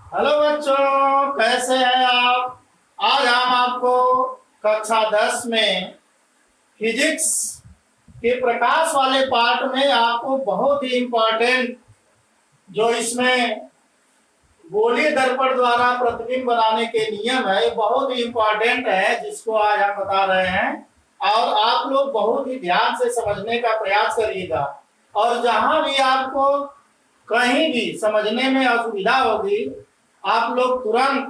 Hello बच्चों, कैसे हैं आप। आज हम आपको कक्षा 10 में फिजिक्स के प्रकाश वाले पार्ट में आपको बहुत ही इम्पोर्टेंट जो इसमें गोलीय दर्पण द्वारा प्रतिबिंब बनाने के नियम है, ये बहुत ही इम्पोर्टेंट है जिसको आज हम बता रहे हैं। और आप लोग बहुत ही ध्यान से समझने का प्रयास करिएगा, और जहां भी आपको कहीं भी समझने में असुविधा होगी आप लोग तुरंत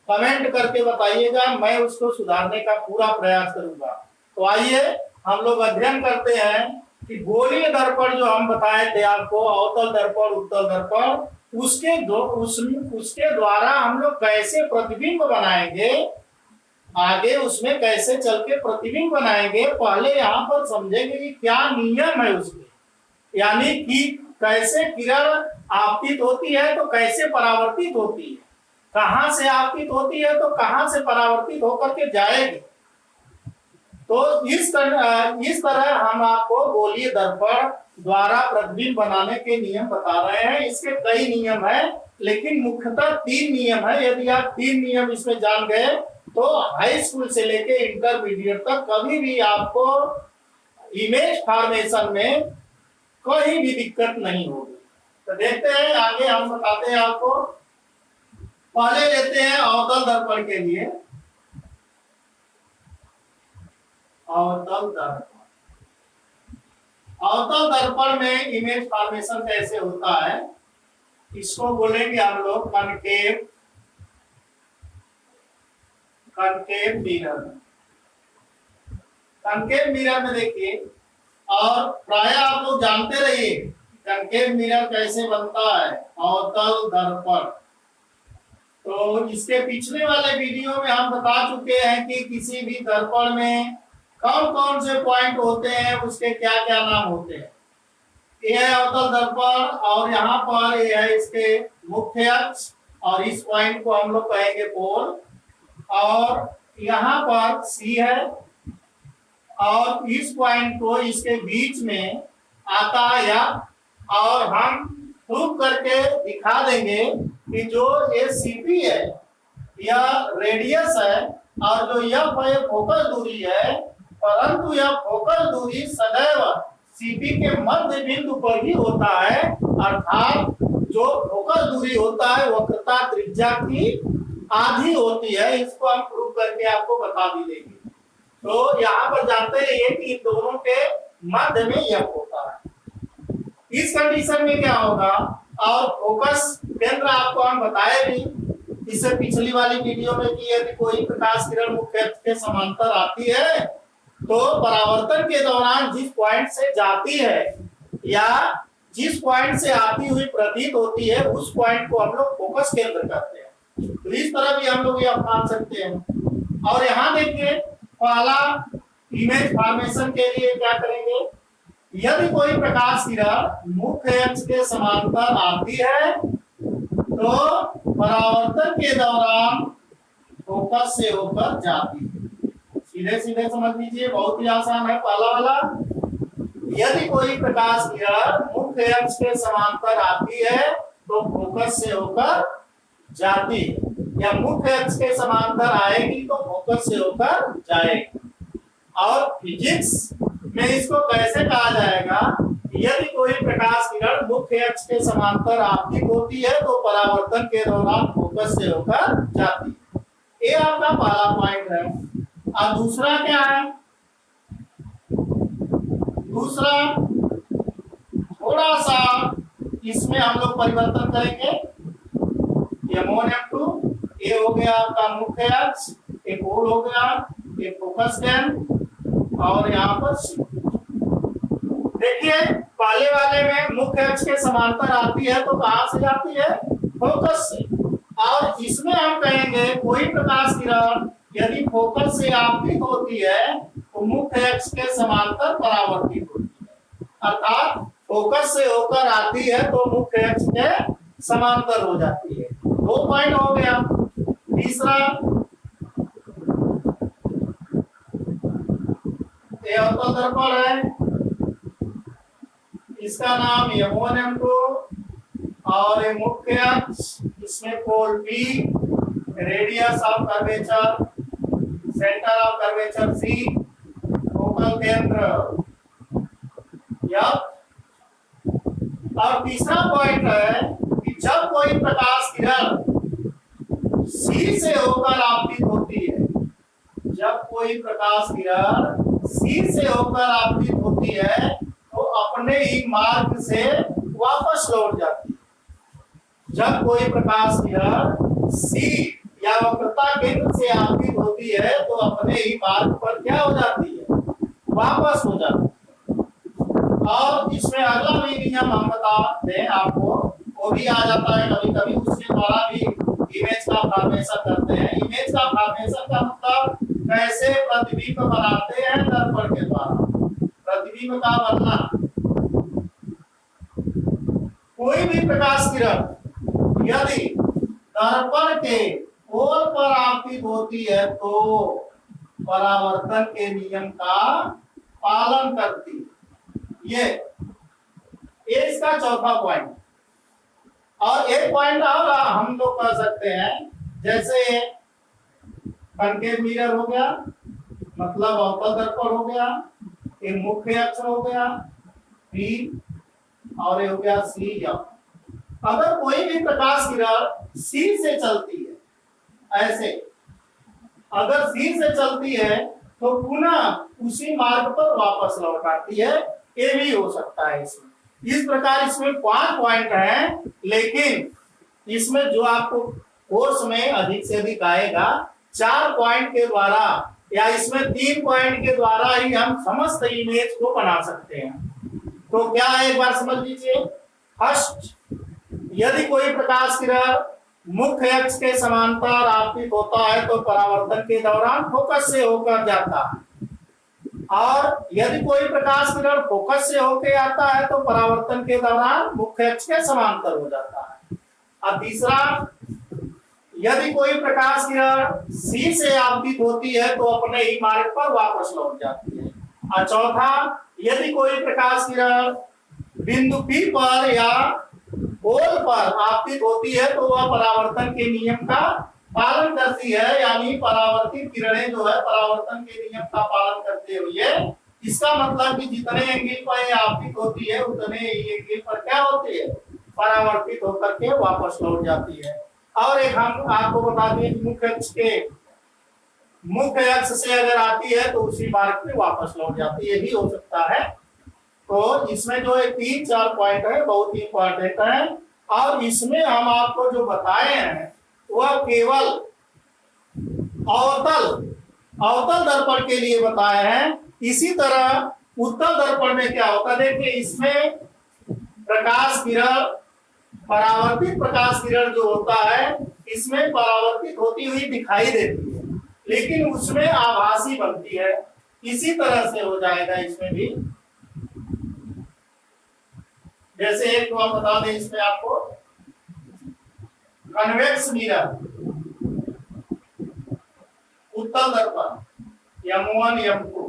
कमेंट करके बताइएगा, मैं उसको सुधारने का पूरा प्रयास करूंगा। तो आइए हम लोग अध्ययन करते हैं कि गोलीय दर्पण जो हम बताए थे आपको, अवतल दर्पण उत्तल दर्पण, उसके द्वारा हम लोग कैसे प्रतिबिंब बनाएंगे, आगे उसमें कैसे चल के प्रतिबिंब बनाएंगे। पहले यहाँ पर समझेंगे कि क्या नियम है उसके, यानी कि कैसे किरण आपतित होती है तो कैसे परावर्तित होती है, कहां से आपतित होती है तो कहां से परावर्तित होकर के जाएगी। तो इस तरह हम आपको गोलीय दर्पण द्वारा प्रतिबिंब बनाने के नियम बता रहे हैं। इसके कई नियम हैं, लेकिन मुख्यतः 3 नियम है। यदि आप 3 नियम इसमें जान गए तो हाई स्कूल से लेके इंटरमीडिएट तक कभी भी आपको इमेज फॉर्मेशन में कोई भी दिक्कत नहीं होगी। तो देखते हैं आगे, हम बताते हैं आपको। पहले लेते हैं अवतल दर्पण के लिए। अवतल दर्पण, अवतल दर्पण में इमेज फॉर्मेशन कैसे होता है, इसको बोलेंगे हम लोग कनकेव मिरर। कनकेव मिरर में देखिए, और प्राय आप लोग जानते रहिए कनकेव मिरर कैसे बनता है, अवतल दर्पण। तो इसके पिछले वाले वीडियो में हम बता चुके हैं कि किसी भी दर्पण में कौन कौन से पॉइंट होते हैं, उसके क्या क्या नाम होते हैं। ये है अवतल दर्पण, और यहाँ पर ये है इसके मुख्य अक्ष, और इस पॉइंट को हम लोग कहेंगे पोल, और यहाँ पर सी है, और इस पॉइंट को इसके बीच में आता है या, और हम प्रूव करके दिखा देंगे कि जो ये सीपी है यह रेडियस है, और जो यह फोकल दूरी है, परंतु यह फोकल दूरी सदैव सीपी के मध्य बिंदु पर ही होता है। अर्थात जो फोकल दूरी होता है वक्रता त्रिज्या की आधी होती है। इसको हम प्रूव करके आपको बता भी देंगे। तो यहाँ पर जानते रहिए कि इन दोनों के मध्य में यह होता है। इस कंडीशन में क्या होगा, और फोकस केंद्र आपको हम बताए भी इससे पिछली वाली वीडियो में कि यदि कोई प्रकाश किरण मुख्य अक्ष के समांतर आती है तो परावर्तन के दौरान जिस पॉइंट से जाती है या जिस पॉइंट से आती हुई प्रतीत होती है, उस पॉइंट को हम लोग फोकस केंद्र कहते हैं। तो इस तरह भी हम लोग ये मान सकते हैं। और यहाँ देखिए, पहला इमेज फॉर्मेशन के लिए क्या करेंगे, यदि कोई प्रकाश किरण मुख्य अक्ष के समांतर आती है तो परावर्तन के दौरान फोकस से होकर जाती है। सीधे सीधे समझ लीजिए, बहुत ही आसान है पहला वाला। यदि कोई प्रकाश किरण मुख्य अक्ष के समांतर आती है तो फोकस से होकर जाती है, या मुख्य अक्ष के समांतर आएगी तो फोकस से होकर जाएगी। और फिजिक्स में इसको कैसे कहा जाएगा, यदि कोई प्रकाश किरण मुख्य अक्ष के समांतर आपतित होती है तो परावर्तन के दौरान फोकस से होकर जाती है। ये आपका पहला पॉइंट है। और दूसरा क्या है, दूसरा थोड़ा सा इसमें हम लोग परिवर्तन करेंगे। M1 M2 ये हो गया आपका मुख्य अक्ष, एक पोल हो गया, एक फोकस केंद्र, और यहाँ पर देखिए पहले वाले में मुख्य अक्ष के समांतर आती है तो कहां से जाती है, फोकस से। और इसमें हम कहेंगे कोई प्रकाश किरण यदि फोकस से आपतित होती है तो मुख्य अक्ष के समांतर परावर्तित होती है। अर्थात फोकस से होकर आती है तो मुख्य अक्ष के समांतर हो जाती है। 2 पॉइंट हो गया। तीसरा, ये अवतल दर्पण है, इसका नाम M1 M2, और ये मुख्य अक्ष इसमें पोल P, radius of curvature, centre of curvature C, focal केंद्र F। और तीसरा पॉइंट है कि जब कोई प्रकाश किरण C से होकर आपतित होती है, जब कोई प्रकाश किरण C से होकर आपतित होती है तो अपने ही मार्ग से वापस लौट जाती है। जब कोई प्रकाश किरण C या वक्रता केंद्र से आपतित होती है तो अपने ही मार्ग पर क्या हो जाती है, वापस हो जाती है। और इसमें अगला भी नियम हम बता दें आपको, वो भी आ जाता है कभी कभी, उसके द्वारा भी इमेज का फॉर्मेशन करते हैं। इमेज का फॉर्मेशन का मतलब कैसे प्रतिबिंब बनाते हैं दर्पण के द्वारा। प्रतिबिंब का बनना, कोई भी प्रकाश किरण यदि दर्पण के कोण पर आपतित होती है तो परावर्तन के नियम का पालन करती है। ये इसका चौथा पॉइंट। और एक पॉइंट और हम लोग कर सकते हैं, जैसे कनकेव मिरर हो गया, मतलब अवतल दर्पण हो गया, एक मुख्य अक्ष हो गया P, और ये हो गया C F। अगर कोई भी प्रकाश किरण C से चलती है, ऐसे अगर C से चलती है तो पुनः उसी मार्ग पर वापस लौट आती है। ये भी हो सकता है इसमें। इस प्रकार इसमें 5 पॉइंट हैं, लेकिन इसमें जो आपको कोर्स में अधिक से अधिक आएगा 4 पॉइंट के द्वारा या इसमें 3 पॉइंट के द्वारा ही हम समस्त इमेज को बना सकते हैं। तो क्या है, एक बार समझ लीजिए। फर्स्ट, यदि कोई प्रकाश किरण मुख्य अक्ष के समांतर आपतित होता है तो परावर्तन के दौरान फोकस से होकर जाता है, और यदि कोई प्रकाश किरण फोकस से होकर आता है तो परावर्तन के दौरान मुख्य अक्ष के समांतर हो जाता है। और तीसरा, यदि कोई प्रकाश किरण C से आपतित होती है तो अपने ही मार्ग पर वापस लौट जाती है। और चौथा, यदि कोई प्रकाश किरण बिंदु P पर या पोल पर आपतित होती है तो वह परावर्तन के नियम का पालन करती है, यानी परावर्तित किरणें जो है परावर्तन के नियम का पालन करते हुए, इसका मतलब कि जितने एंगल पर आपतित होती है उतने ही एंगल पर क्या होती है, परावर्तित होकर के वापस लौट जाती है। और एक हम आपको बता दें, मुख्य अक्ष से अगर आती है तो उसी मार्ग पे वापस लौट जाती है, ये भी हो सकता है। तो इसमें जो 3-4 पॉइंट है बहुत ही इंपॉर्टेंट है, और इसमें हम आपको जो बताए हैं वह केवल अवतल दर्पण के लिए बताए हैं। इसी तरह उत्तल दर्पण में क्या होता है, देखिए इसमें प्रकाश किरण, परावर्तित प्रकाश किरण जो होता है इसमें परावर्तित होती हुई दिखाई देती है, लेकिन उसमें आभासी बनती है। इसी तरह से हो जाएगा इसमें भी। जैसे एक तो हम बता दें इसमें आपको, कन्वेक्स मिरर, उत्तल दर्पण M1 M2,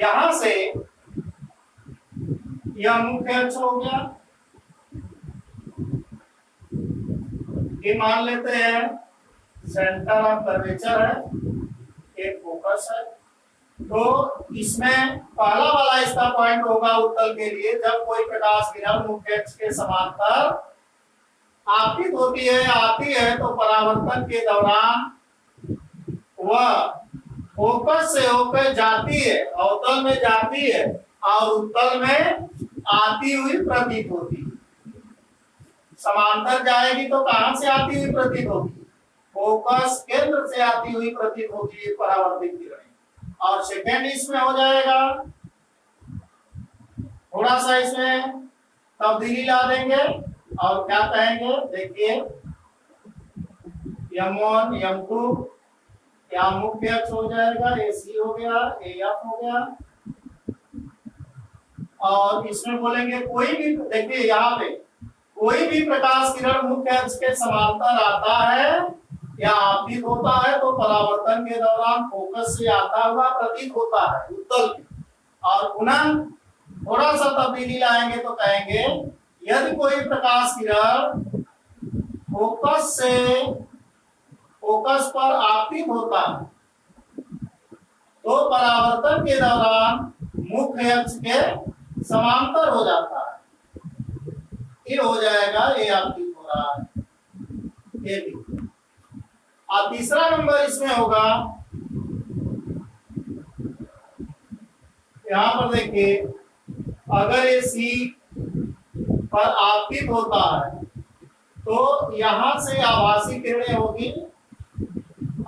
यहां से यह मुख्य अक्ष हो गया, ये मान लेते हैं सेंटर ऑफ कर्वेचर है, एक फोकस है। तो इसमें पहला वाला इसका पॉइंट होगा उत्तल के लिए, जब कोई प्रकाश किरण मुख्य अक्ष के समांतर आपतित होती है, आती है तो परावर्तन के दौरान वह फोकस से होकर जाती है, अवतल में जाती है और उत्तल में आती हुई प्रतीत होती है। समांतर जाएगी तो कहां से आती हुई प्रतीत होगी, फोकस केंद्र से आती हुई प्रतीत होती है परावर्तित किरण। और सेकेंड इसमें हो जाएगा, थोड़ा सा इसमें तब्दीली ला देंगे और क्या कहेंगे, देखिए M1 M2 या मुख्य अक्ष हो जाएगा, AC हो गया, AF हो गया। और इसमें बोलेंगे कोई भी, देखिए यहाँ पे कोई भी प्रकाश किरण मुख्य अक्ष के समांतर आता है या आपतित होता है तो परावर्तन के दौरान फोकस से आता हुआ प्रतीत होता है उत्तल में। और पुनः थोड़ा सा तब्दीली लाएंगे तो कहेंगे यदि कोई प्रकाश किरण फोकस पर आपतित होता है तो परावर्तन के दौरान मुख्य अक्ष के समांतर हो जाता है। ये हो जाएगा, ये आपतित हो रहा है, ये भी। और तीसरा नंबर इसमें होगा, यहां पर देखिए, अगर ये सी पर आपतित होता है तो यहां से आभासी किरणें होगी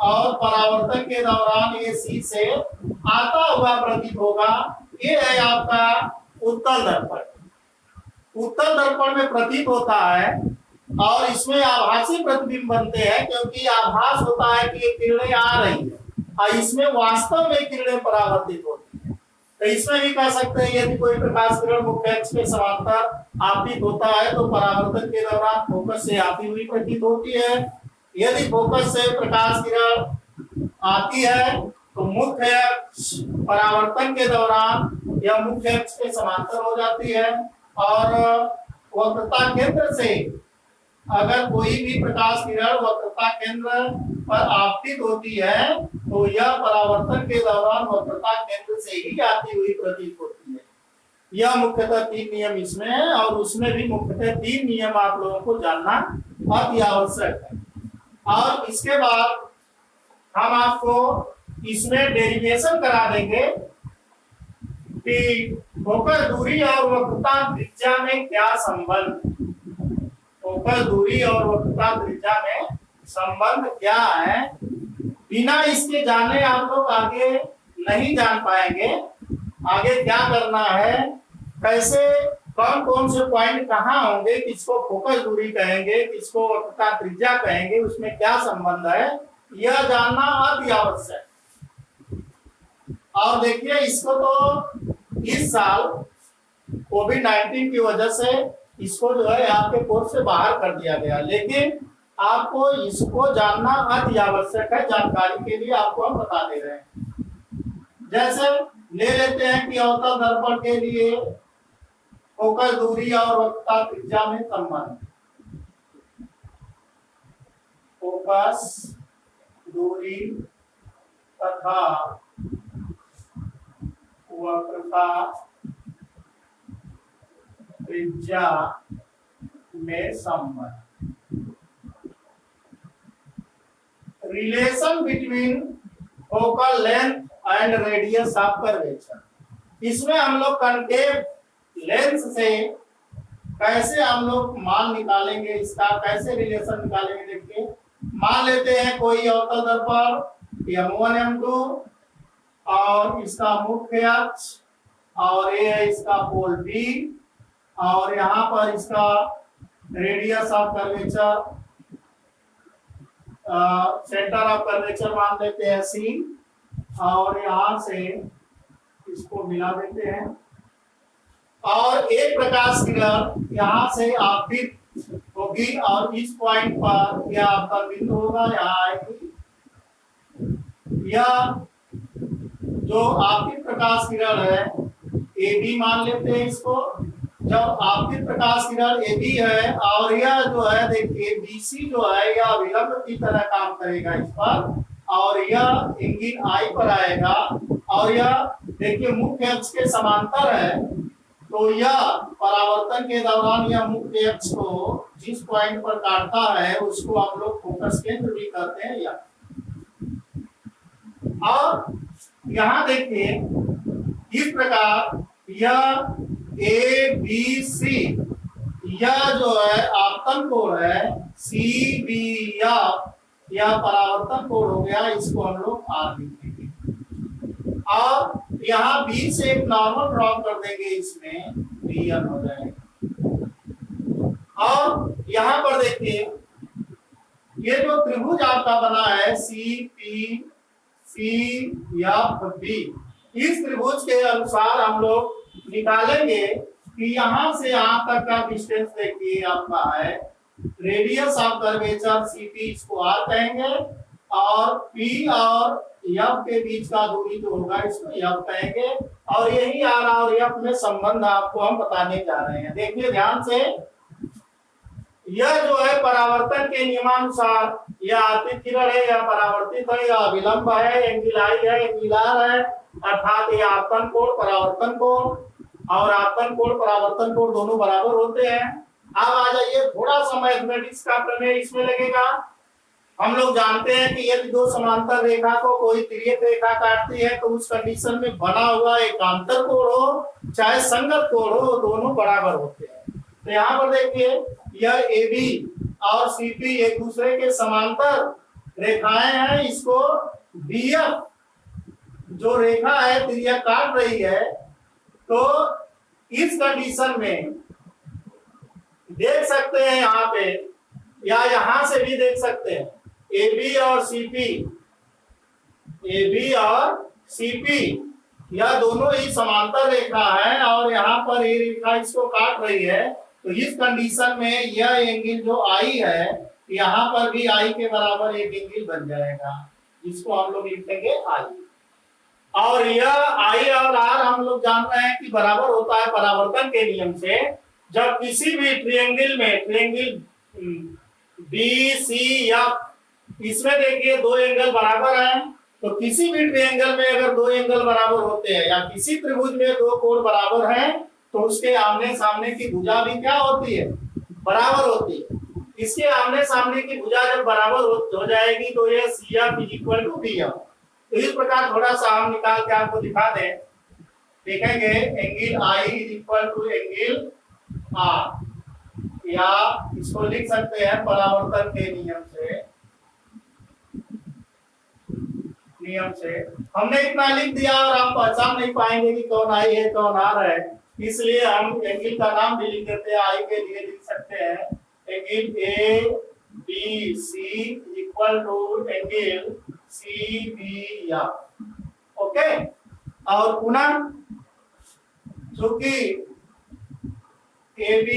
और परावर्तन के दौरान ये सी से आता हुआ प्रतीत होगा। ये है आपका उत्तल दर्पण। उत्तल दर्पण में प्रतीत होता है और इसमें आभासी प्रतिबिंब बनते हैं, क्योंकि आभास होता है कि ये किरणें आ रही है और इसमें वास्तव में किरणें परावर्तित होती है। तो इसमें भी कह सकते हैं, यदि कोई प्रकाश किरण मुख्य अक्ष के समांतर आपतित होता है तो परावर्तन के दौरान फोकस से आती हुई प्रतीत होती है। यदि फोकस से प्रकाश किरण आती है तो मुख्य अक्ष परावर्तन के दौरान यह मुख्य अक्ष के समांतर हो जाती है, और वक्रता केंद्र से अगर कोई भी प्रकाश किरण वक्रता केंद्र पर आपतित होती है तो यह परावर्तन के दौरान वक्रता केंद्र से ही आती हुई प्रतीत होती है। यह मुख्यतः 3 नियम इसमें है, और उसमें भी मुख्यतः 3 नियम आप लोगों को जानना अति आवश्यक है। और इसके बाद हम आपको इसमें डेरिवेशन करा देंगे कि फोकस दूरी और वक्रता त्रिज्या में क्या संबंध, फोकस दूरी और वक्रता त्रिज्या में संबंध क्या है। बिना इसके जाने आप लोग आगे नहीं जान पाएंगे। आगे क्या करना है, कैसे, कौन कौन से पॉइंट कहाँ होंगे, किसको फोकस दूरी कहेंगे, किसको वक्रता त्रिज्या कहेंगे, उसमें क्या संबंध है, यह जानना अति आवश्यक। और देखिए, इसको तो इस साल कोविड-19 की वजह से इसको जो है आपके कोर्स से बाहर कर दिया गया, लेकिन आपको इसको जानना अति आवश्यक है। जानकारी के लिए आपको हम बता दे रहे हैं। जैसे ले लेते हैं कि अवतल दर्पण के लिए फोकस दूरी और वक्रता त्रिज्या में संबंध, फोकस दूरी तथा वक्रता त्रिज्या में संबंध, relation between focal length and radius of curvature. इसमें हम लोग कनकेव लेंस से कैसे हम लोग मान निकालेंगे, इसका कैसे रिलेशन निकालेंगे। देखिए, मान लेते हैं कोई अवतल दर्पण M1 M2 और इसका मुख्य अक्ष, और ये है इसका पोल B, और यहाँ पर इसका radius of curvature, centre of curvature मान लेते हैं C, और यहाँ से इसको मिला देते हैं, और एक प्रकाश किरण यहाँ से आपतित होगी और इस पॉइंट पर यह आपका बिंदु होगा, यहाँ आएगी। यह जो आपतित प्रकाश किरण है AB मान लेते हैं इसको। जब आपतित प्रकाश किरण AB है और यह जो है देखिए BC जो है यह विलंब की तरह काम करेगा इस पर, और यह इंगित I पर आएगा, और यह देखिए मुख्य अक्ष के समांतर है, तो यह परावर्तन के दौरान यह मुख्य अक्ष को जिस पॉइंट पर काटता है उसको हम लोग फोकस केंद्र भी कहते हैं। और यहाँ देखिए इस प्रकार यह ABC, यह जो है आपतन कोण है, CB यह परावर्तन कोण हो गया, इसको हम लोग R लिखेंगे, और यहाँ B से एक नॉर्मल ड्रॉ कर देंगे, इसमें BN हो जाएगा। और यहाँ पर देखिए ये जो त्रिभुज आपका बना है CPCFB, इस त्रिभुज के अनुसार हम लोग निकालेंगे कि यहाँ से यहाँ तक का डिस्टेंस देखिए आपका है रेडियस ऑफ कर्वेचर CP, इसको R कहेंगे, और P और F के बीच का दूरी जो होगा इसको F कहेंगे। और यही R और F में संबंध आपको हम बताने जा रहे हैं। देखिए ध्यान से, यह जो है परावर्तन के नियमानुसार यह आतित किरण है, यह परावर्तित है, यह अभिलंब है, एंगल आई है, एंगल आर है, अर्थात ये आपतन कोण परावर्तन कोण और आपतन कोण परावर्तन कोण दोनों बराबर होते हैं। अब आ जाइए, थोड़ा सा मैथमेटिक्स का प्रमेय इसमें लगेगा। हम लोग जानते हैं कि यदि दो समांतर रेखा को कोई तिर्यक रेखा काटती है तो उस कंडीशन में बना हुआ एकांतर कोण हो चाहे संगत कोण हो, दोनों बराबर होते हैं। तो यहाँ पर देखिए, यह AB और CP एक दूसरे के समांतर रेखाएं हैं। इसको BF जो रेखा है तिर्यक काट रही है, तो इस कंडीशन में देख सकते हैं यहाँ पे, या यहां से भी देख सकते हैं, AB और CP यह दोनों ही समांतर रेखा है और यहाँ पर ये रेखा इसको काट रही है। तो इस कंडीशन में यह एंगल जो I है, यहाँ पर भी I के बराबर एक एंगल बन जाएगा, जिसको हम लोग लिखेंगे I। और यह I और R हम लोग जान रहे हैं कि बराबर होता है परावर्तन के नियम से। जब किसी भी ट्रायंगल में, ट्रायंगल BCF, इसमें देखिए दो एंगल बराबर हैं, तो किसी भी ट्रायंगल में अगर दो एंगल बराबर होते हैं या किसी त्रिभुज में दो कोण बराबर हैं, तो उसके आमने सामने की भुजा भी क्या होती है, बराबर होती है। इसके आमने सामने की भुजा जब बराबर हो जाएगी तो ये CF इक्वल टू BF। तो इस प्रकार थोड़ा सा हम निकाल के आपको दिखा दें, देखेंगे angle I equal to angle R, या इसको लिख सकते हैं परावर्तन के नियम से हमने इतना लिख दिया और आप पहचान नहीं पाएंगे कि कौन I है कौन R है, इसलिए हम एंगल का नाम भी लिख देते हैं। I के लिए लिख सकते हैं angle ABC equal to angle CBF। Okay, और पुनः चूंकि AB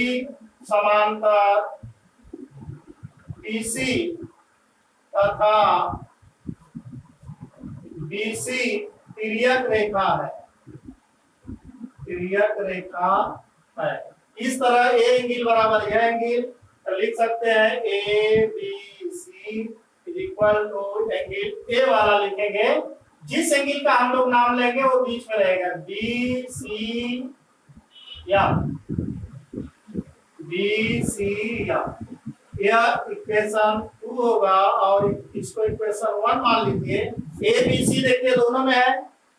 समांतर BC तथा BC तिर्यक रेखा है, तिर्यक रेखा है, इस तरह ए एंगल बराबर यह एंगल, तो लिख सकते हैं ABC equal to angle A वाला लिखेंगे, जिस एंगल का हम लोग नाम लेंगे वो बीच में रहेगा BC या यह इक्वेशन 2 होगा और इसको इक्वेशन 1 मान लीजिए। ABC देखिए दोनों में है,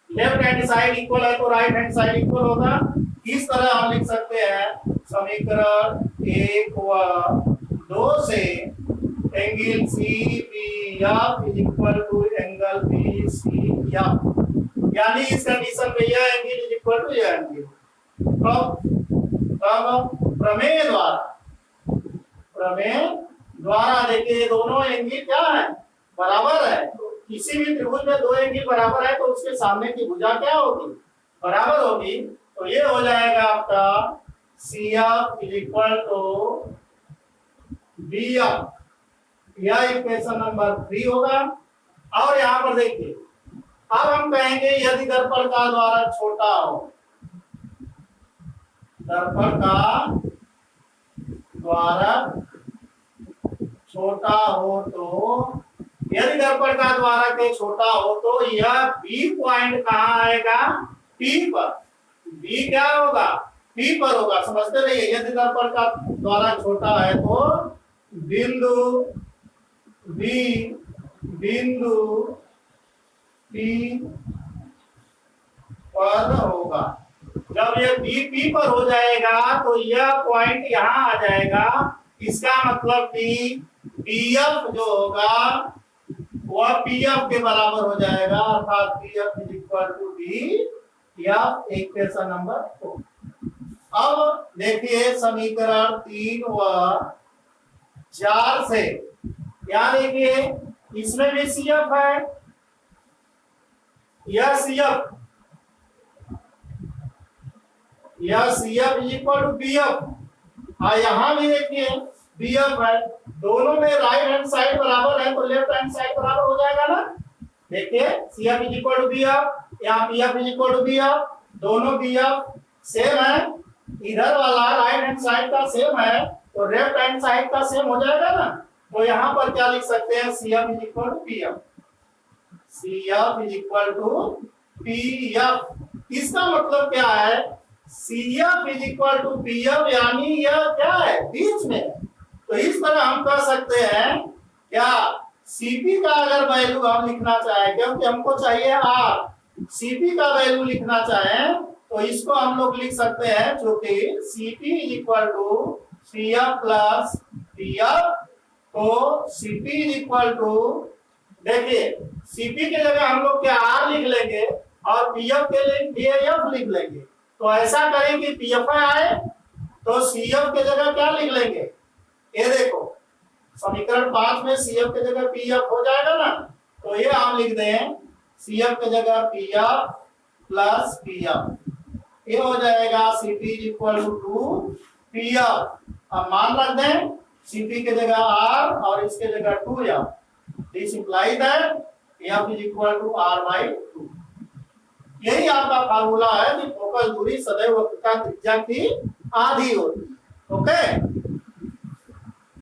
लेफ्ट हैंड साइड इक्वल है तो राइट हैंड साइड इक्वल होगा। इस तरह हम लिख सकते हैं समीकरण 1 व 2 से angle CBF equal to angle BCF, यानी इस कंडीशन में यह एंगल इक्वल टू यह एंगल। तब प्रमेय द्वारा देखिए दोनों एंगल क्या है, बराबर है। तो किसी भी त्रिभुज में दो एंगल बराबर है तो उसके सामने की भुजा क्या होगी, बराबर होगी। तो ये हो जाएगा आपका CF इक्वल टू BF, यह इक्वेशन नंबर 3 होगा। और यहाँ पर देखिए, अब हम कहेंगे यदि दर्पण का द्वारा छोटा हो, दर्पण का द्वारा छोटा हो, तो यदि दर्पण का द्वारा के छोटा हो तो यह B पॉइंट कहाँ आएगा, P पर। B क्या होगा, P पर होगा, समझते रहिए। यदि दर्पण का द्वारा छोटा है तो बिंदु B बिंदु P पर होगा। जब ये B पर हो जाएगा तो यह पॉइंट यहाँ आ जाएगा, इसका मतलब कि BF जो होगा वह PF के बराबर हो जाएगा, अर्थात PF equal to BF, equation number 4। अब देखिए समीकरण 3 व 4 से, क्या देखिए इसमें भी CF है, यह CF इक्वल टू BF, और यहां भी देखिए बी एफ है, दोनों में राइट हैंड साइड बराबर है तो लेफ्ट हैंड साइड बराबर हो जाएगा ना। देखिए C F is equal to B F, यहाँ P F is equal to B F, दोनों बी एफ सेम है, इधर वाला राइट हैंड साइड का सेम है तो लेफ्ट हैंड साइड का सेम हो जाएगा ना। तो यहाँ पर क्या लिख सकते हैं, C F is equal to P F, C F is equal to P F. इसका मतलब क्या है, C F is equal to P F, यानी यह क्या है, बीच में। तो इस तरह हम कह सकते हैं क्या, सीपी का अगर वैल्यू हम लिखना चाहें, क्योंकि हमको चाहिए आर, सीपी का वैल्यू लिखना चाहें तो इसको हम लोग लिख सकते हैं, जो कि CP is equal to C F plus P F. तो सीपी इज इक्वल टू, देखिए सीपी के जगह हम लोग क्या आर लिख लेंगे और पीएफ के लिए एफ लिख लेंगे। तो ऐसा करें कि पीएफ आए तो सीएफ के जगह क्या लिख लेंगे, ये देखो समीकरण 5 में सीएफ के जगह पीएफ हो जाएगा ना। तो ये हम लिख दें सीएफ के जगह पीएफ प्लस पीएफ, ये हो जाएगा CP is equal to PF. अब मान रख दें सीपी के जगह आर और इसके जगह 2एफ, this imply that F is equal to R by 2। यही आपका फार्मूला है कि फोकल दूरी सदैव वक्रता त्रिज्या की आधी होती है। ओके।